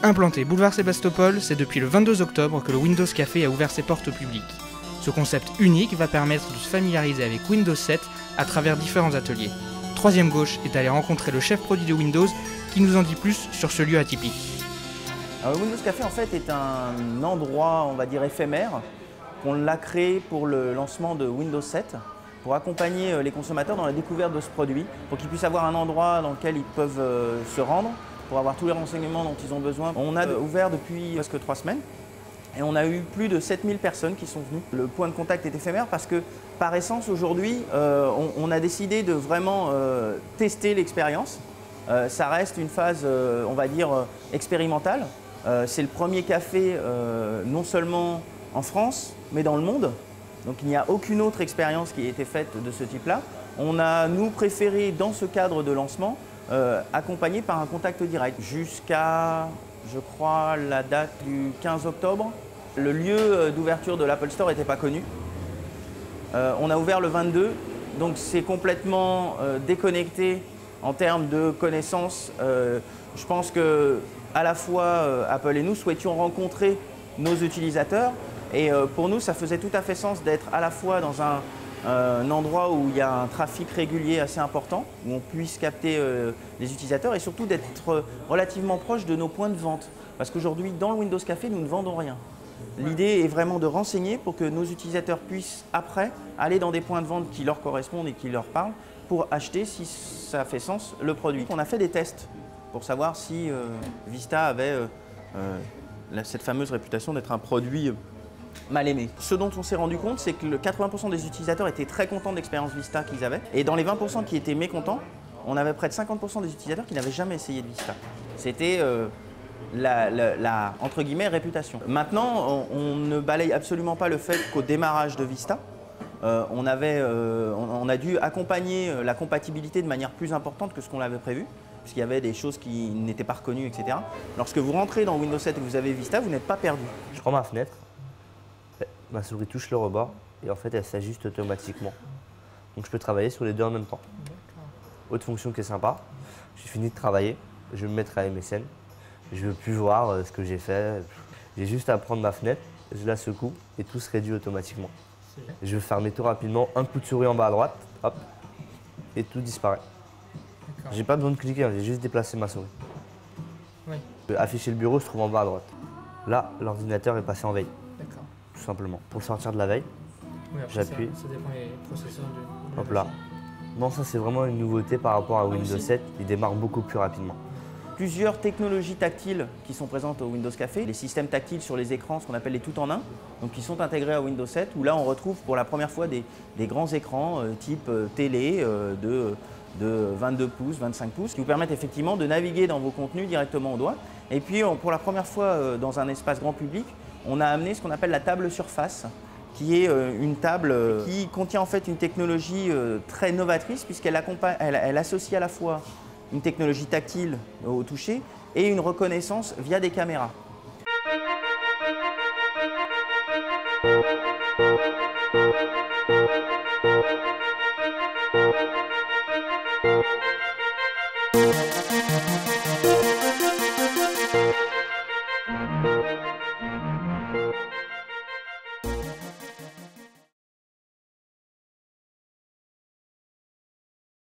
Implanté boulevard Sébastopol, c'est depuis le 22 octobre que le Windows Café a ouvert ses portes au public. Ce concept unique va permettre de se familiariser avec Windows 7 à travers différents ateliers. Troisième gauche est allé rencontrer le chef produit de Windows qui nous en dit plus sur ce lieu atypique. Windows Café en fait est un endroit, on va dire éphémère, qu'on l'a créé pour le lancement de Windows 7, pour accompagner les consommateurs dans la découverte de ce produit, pour qu'ils puissent avoir un endroit dans lequel ils peuvent se rendre, pour avoir tous les renseignements dont ils ont besoin. On a ouvert depuis presque 3 semaines et on a eu plus de 7000 personnes qui sont venues. Le point de contact est éphémère parce que par essence aujourd'hui, on a décidé de vraiment tester l'expérience. Ça reste une phase, on va dire, expérimentale. C'est le premier café non seulement en France, mais dans le monde. Donc il n'y a aucune autre expérience qui a été faite de ce type-là. On a, nous, préféré, dans ce cadre de lancement, accompagné par un contact direct jusqu'à, je crois, la date du 15 octobre. Le lieu d'ouverture de l'Apple Store n'était pas connu. On a ouvert le 22, donc c'est complètement déconnecté en termes de connaissances. Je pense que à la fois Apple et nous souhaitions rencontrer nos utilisateurs et pour nous ça faisait tout à fait sens d'être à la fois dans un endroit où il y a un trafic régulier assez important, où on puisse capter les utilisateurs et surtout d'être relativement proche de nos points de vente. Parce qu'aujourd'hui, dans le Windows Café, nous ne vendons rien. L'idée est vraiment de renseigner pour que nos utilisateurs puissent, après, aller dans des points de vente qui leur correspondent et qui leur parlent pour acheter, si ça fait sens, le produit. On a fait des tests pour savoir si Vista avait cette fameuse réputation d'être un produit mal aimé. Ce dont on s'est rendu compte, c'est que le 80% des utilisateurs étaient très contents de l'expérience Vista qu'ils avaient. Et dans les 20% qui étaient mécontents, on avait près de 50% des utilisateurs qui n'avaient jamais essayé de Vista. C'était la entre guillemets, réputation. Maintenant, on ne balaye absolument pas le fait qu'au démarrage de Vista, on a dû accompagner la compatibilité de manière plus importante que ce qu'on l'avait prévu, puisqu'il y avait des choses qui n'étaient pas reconnues, etc. Lorsque vous rentrez dans Windows 7 et que vous avez Vista, vous n'êtes pas perdu. Je prends ma fenêtre, ma souris touche le rebord et en fait elle s'ajuste automatiquement. Donc je peux travailler sur les deux en même temps. Autre fonction qui est sympa, j'ai fini de travailler, je vais me mettre à MSN. Je ne veux plus voir ce que j'ai fait. J'ai juste à prendre ma fenêtre, je la secoue et tout se réduit automatiquement. Je veux fermer tout rapidement, un coup de souris en bas à droite, hop, et tout disparaît. J'ai pas besoin de cliquer, j'ai juste déplacé ma souris. Oui. Afficher le bureau se trouve en bas à droite. Là, l'ordinateur est passé en veille, tout simplement. Pour sortir de la veille, oui, j'appuie. Ça dépend des processeurs de hop là. Non, ça c'est vraiment une nouveauté par rapport à Windows 7, il démarre beaucoup plus rapidement. Plusieurs technologies tactiles qui sont présentes au Windows Café, les systèmes tactiles sur les écrans, ce qu'on appelle les tout en un, donc qui sont intégrés à Windows 7, où là on retrouve pour la première fois des grands écrans type télé de 22 pouces, 25 pouces, qui vous permettent effectivement de naviguer dans vos contenus directement au doigt. Et puis pour la première fois dans un espace grand public, on a amené ce qu'on appelle la table surface, qui est une table qui contient en fait une technologie très novatrice puisqu'elle associe à la fois une technologie tactile au toucher et une reconnaissance via des caméras.